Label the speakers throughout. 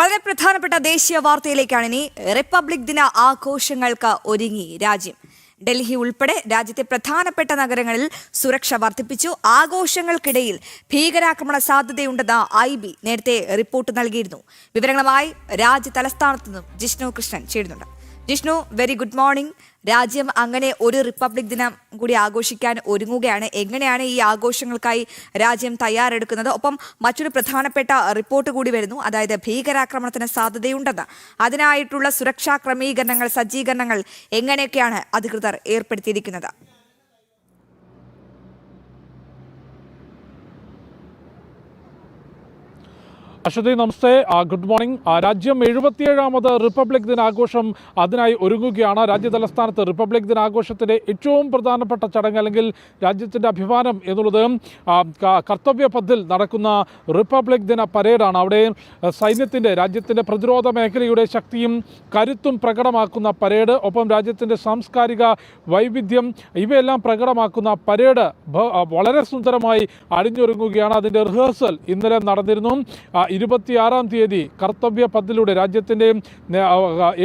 Speaker 1: വളരെ പ്രധാനപ്പെട്ട ദേശീയ വാർത്തയിലേക്കാണ് ഇനി. റിപ്പബ്ലിക് ദിന ആഘോഷങ്ങൾക്ക് ഒരുങ്ങി രാജ്യം. ഡൽഹി ഉൾപ്പെടെ രാജ്യത്തെ പ്രധാനപ്പെട്ട നഗരങ്ങളിൽ സുരക്ഷ വർദ്ധിപ്പിച്ചു. ആഘോഷങ്ങൾക്കിടയിൽ ഭീകരാക്രമണ സാധ്യതയുണ്ടെന്ന് IB നേരത്തെ റിപ്പോർട്ട് നൽകിയിരുന്നു. വിവരങ്ങളുമായി രാജ്യ തലസ്ഥാനത്ത് നിന്നും ജിഷ്ണു കൃഷ്ണൻ ചേരുന്നുണ്ട്. Jishnu, very good morning. രാജ്യം അങ്ങനെ ഒരു റിപ്പബ്ലിക് ദിനം കൂടി ആഘോഷിക്കാൻ ഒരുങ്ങുകയാണ്. എങ്ങനെയാണ് ഈ ആഘോഷങ്ങൾക്കായി രാജ്യം തയ്യാറെടുക്കുന്നത്? ഒപ്പം മറ്റൊരു പ്രധാനപ്പെട്ട റിപ്പോർട്ട് കൂടി വരുന്നു, അതായത് ഭീകരാക്രമണത്തിന് സാധ്യതയുണ്ടെന്ന്. അതിനായിട്ടുള്ള സുരക്ഷാ ക്രമീകരണങ്ങൾ, സജ്ജീകരണങ്ങൾ എങ്ങനെയൊക്കെയാണ് അധികൃതർ ഏർപ്പെടുത്തിയിരിക്കുന്നത്?
Speaker 2: അശ്വതി, നമസ്തേ, ഗുഡ് മോർണിംഗ്. രാജ്യം 77ാമത് റിപ്പബ്ലിക് ദിനാഘോഷം അതിനായി ഒരുങ്ങുകയാണ്. രാജ്യ തലസ്ഥാനത്ത് റിപ്പബ്ലിക് ദിനാഘോഷത്തിൻ്റെ ഏറ്റവും പ്രധാനപ്പെട്ട ചടങ്ങ്, അല്ലെങ്കിൽ രാജ്യത്തിൻ്റെ അഭിമാനം എന്നുള്ളത് കർത്തവ്യപഥിൽ നടക്കുന്ന റിപ്പബ്ലിക് ദിന പരേഡാണ്. അവിടെ സൈന്യത്തിൻ്റെ, രാജ്യത്തിൻ്റെ പ്രതിരോധ മേഖലയുടെ ശക്തിയും കരുത്തും പ്രകടമാക്കുന്ന പരേഡ്, ഒപ്പം രാജ്യത്തിൻ്റെ സാംസ്കാരിക വൈവിധ്യം, ഇവയെല്ലാം പ്രകടമാക്കുന്ന പരേഡ് വളരെ സുന്ദരമായി അണിഞ്ഞൊരുങ്ങുകയാണ്. അതിൻ്റെ റിഹേഴ്സൽ ഇന്നലെ നടന്നിരുന്നു. 26-ാം തീയതി കർത്തവ്യ പഥിലൂടെ രാജ്യത്തിൻ്റെ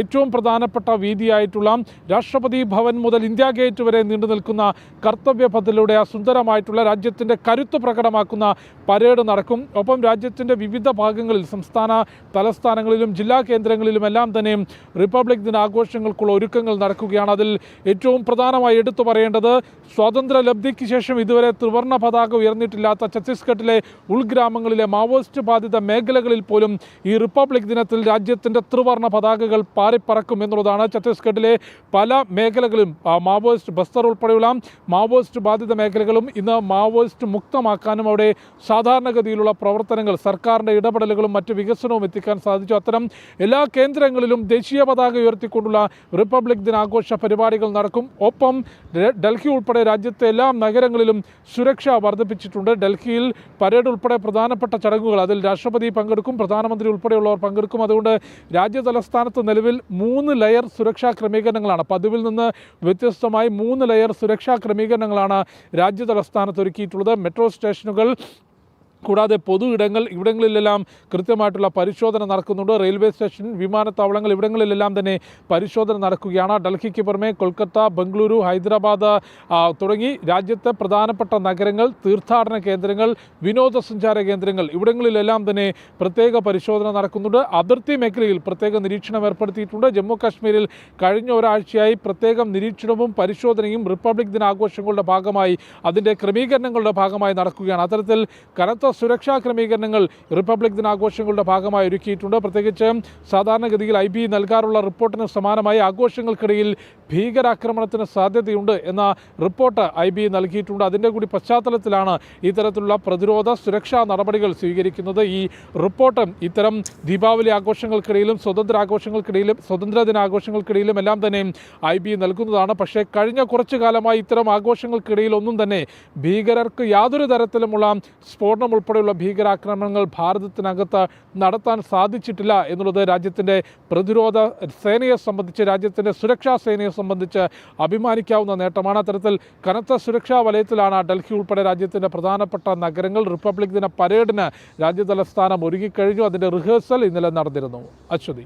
Speaker 2: ഏറ്റവും പ്രധാനപ്പെട്ട വീതിയായിട്ടുള്ള രാഷ്ട്രപതി ഭവൻ മുതൽ ഇന്ത്യ ഗേറ്റ് വരെ നീണ്ടു നിൽക്കുന്ന കർത്തവ്യ പഥിലൂടെ സുന്ദരമായിട്ടുള്ള രാജ്യത്തിൻ്റെ കരുത്ത് പ്രകടമാക്കുന്ന പരേഡ് നടക്കും. ഒപ്പം രാജ്യത്തിൻ്റെ വിവിധ ഭാഗങ്ങളിൽ, സംസ്ഥാന തലസ്ഥാനങ്ങളിലും ജില്ലാ കേന്ദ്രങ്ങളിലുമെല്ലാം തന്നെ റിപ്പബ്ലിക് ദിനാഘോഷങ്ങൾക്കുള്ള ഒരുക്കങ്ങൾ നടക്കുകയാണ്. അതിൽ ഏറ്റവും പ്രധാനമായി എടുത്തു പറയേണ്ടത്, സ്വാതന്ത്ര്യ ലബ്ധിക്ക് ശേഷം ഇതുവരെ ത്രിവർണ്ണ പതാക ഉയർന്നിട്ടില്ലാത്ത ഛത്തീസ്ഗഡിലെ ഉൾഗ്രാമങ്ങളിലെ മാവോയിസ്റ്റ് ബാധിത മേഖലകളിൽ പോലും ഈ റിപ്പബ്ലിക് ദിനത്തിൽ രാജ്യത്തിൻ്റെ ത്രിവർണ്ണ പതാകകൾ പാറിപ്പറക്കും എന്നുള്ളതാണ്. ഛത്തീസ്ഗഡിലെ പല മേഖലകളും മാവോയിസ്റ്റ്, ബസ്തർ ഉൾപ്പെടെയുള്ള മാവോയിസ്റ്റ് ബാധിത മേഖലകളും ഇന്ന് മാവോയിസ്റ്റ് മുക്തമാക്കാനും അവിടെ സാധാരണഗതിയിലുള്ള പ്രവർത്തനങ്ങൾ, സർക്കാരിൻ്റെ ഇടപെടലുകളും മറ്റ് വികസനവും എത്തിക്കാൻ സാധിച്ചു. അത്തരം എല്ലാ കേന്ദ്രങ്ങളിലും ദേശീയ പതാക ഉയർത്തിക്കൊണ്ടുള്ള റിപ്പബ്ലിക് ദിനാഘോഷ പരിപാടികൾ നടക്കും. ഒപ്പം ഡൽഹി ഉൾപ്പെടെ രാജ്യത്തെ എല്ലാ നഗരങ്ങളിലും സുരക്ഷ വർദ്ധിപ്പിച്ചിട്ടുണ്ട്. ഡൽഹിയിൽ പരേഡ് ഉൾപ്പെടെ പ്രധാനപ്പെട്ട ചടങ്ങുകൾ, അതിൽ രാഷ്ട്രപതി പങ്കെടുക്കും, പ്രധാനമന്ത്രി ഉൾപ്പെടെയുള്ളവർ പങ്കെടുക്കും. അതുകൊണ്ട് രാജ്യ തലസ്ഥാനത്ത് നിലവിൽ 3 ലെയർ സുരക്ഷാ ക്രമീകരണങ്ങളാണ്. പതിവിൽ നിന്ന് വ്യത്യസ്തമായി 3 ലെയർ സുരക്ഷാ ക്രമീകരണങ്ങളാണ് രാജ്യ തലസ്ഥാനത്ത് ഒരുക്കിയിട്ടുള്ളത്. മെട്രോ സ്റ്റേഷനുകൾ കൂടാതെ പൊതു ഇവിടങ്ങളിലെല്ലാം കൃത്യമായിട്ടുള്ള പരിശോധന നടക്കുന്നുണ്ട്. റെയിൽവേ സ്റ്റേഷൻ, വിമാനത്താവളങ്ങൾ, ഇവിടങ്ങളിലെല്ലാം തന്നെ പരിശോധന നടക്കുകയാണ്. ഡൽഹിക്ക് പുറമെ കൊൽക്കത്ത, ബംഗളൂരു, ഹൈദരാബാദ് തുടങ്ങി രാജ്യത്തെ പ്രധാനപ്പെട്ട നഗരങ്ങൾ, തീർത്ഥാടന കേന്ദ്രങ്ങൾ, വിനോദസഞ്ചാര കേന്ദ്രങ്ങൾ, ഇവിടങ്ങളിലെല്ലാം തന്നെ പ്രത്യേക പരിശോധന നടക്കുന്നുണ്ട്. അതിർത്തി മേഖലയിൽ പ്രത്യേക നിരീക്ഷണം ഏർപ്പെടുത്തിയിട്ടുണ്ട്. ജമ്മു കാശ്മീരിൽ കഴിഞ്ഞ ഒരാഴ്ചയായി പ്രത്യേകം നിരീക്ഷണവും പരിശോധനയും റിപ്പബ്ലിക് ദിനാഘോഷങ്ങളുടെ ഭാഗമായി, അതിൻ്റെ ക്രമീകരണങ്ങളുടെ ഭാഗമായി നടക്കുകയാണ്. അത്തരത്തിൽ കനത്ത സുരക്ഷാ ക്രമീകരണങ്ങൾ റിപ്പബ്ലിക് ദിനാഘോഷങ്ങളുടെ ഭാഗമായി ഒരുക്കിയിട്ടുണ്ട്. പ്രത്യേകിച്ച് സാധാരണഗതിയിൽ IB നൽകാറുള്ള റിപ്പോർട്ടിന് സമാനമായി ആഘോഷങ്ങൾക്കിടയിൽ ഭീകരാക്രമണത്തിന് സാധ്യതയുണ്ട് എന്ന റിപ്പോർട്ട് IB നൽകിയിട്ടുണ്ട്. അതിൻ്റെ കൂടി പശ്ചാത്തലത്തിലാണ് ഇത്തരത്തിലുള്ള പ്രതിരോധ സുരക്ഷാ നടപടികൾ സ്വീകരിക്കുന്നത്. ഈ റിപ്പോർട്ട് ഇത്തരം ദീപാവലി ആഘോഷങ്ങൾക്കിടയിലും സ്വതന്ത്ര ദിനാഘോഷങ്ങൾക്കിടയിലും എല്ലാം തന്നെ IB നൽകുന്നതാണ്. പക്ഷേ കഴിഞ്ഞ കുറച്ചു കാലമായി ഇത്തരം ആഘോഷങ്ങൾക്കിടയിൽ ഒന്നും തന്നെ ഭീകരർക്ക് യാതൊരു തരത്തിലുമുള്ള സ്ഫോടനം ഉൾപ്പെടെയുള്ള ഭീകരാക്രമണങ്ങൾ ഭാരതത്തിനകത്ത് നടത്താൻ സാധിച്ചിട്ടില്ല എന്നുള്ളത് രാജ്യത്തിൻ്റെ പ്രതിരോധ സേനയെ സംബന്ധിച്ച്, രാജ്യത്തിൻ്റെ സുരക്ഷാ സേനയെ സംബന്ധിച്ച് അഭിമാനിക്കാവുന്ന നേട്ടമാണ്. അത്തരത്തിൽ കനത്ത സുരക്ഷാ വലയത്തിലാണ് ഡൽഹി ഉൾപ്പെടെ രാജ്യത്തിൻ്റെ പ്രധാനപ്പെട്ട നഗരങ്ങൾ. റിപ്പബ്ലിക് ദിന പരേഡിന് രാജ്യ തലസ്ഥാനം ഒരുങ്ങിക്കഴിഞ്ഞു. അതിൻ്റെ റിഹേഴ്സൽ ഇന്നലെ നടന്നിരുന്നു. അശ്വതി.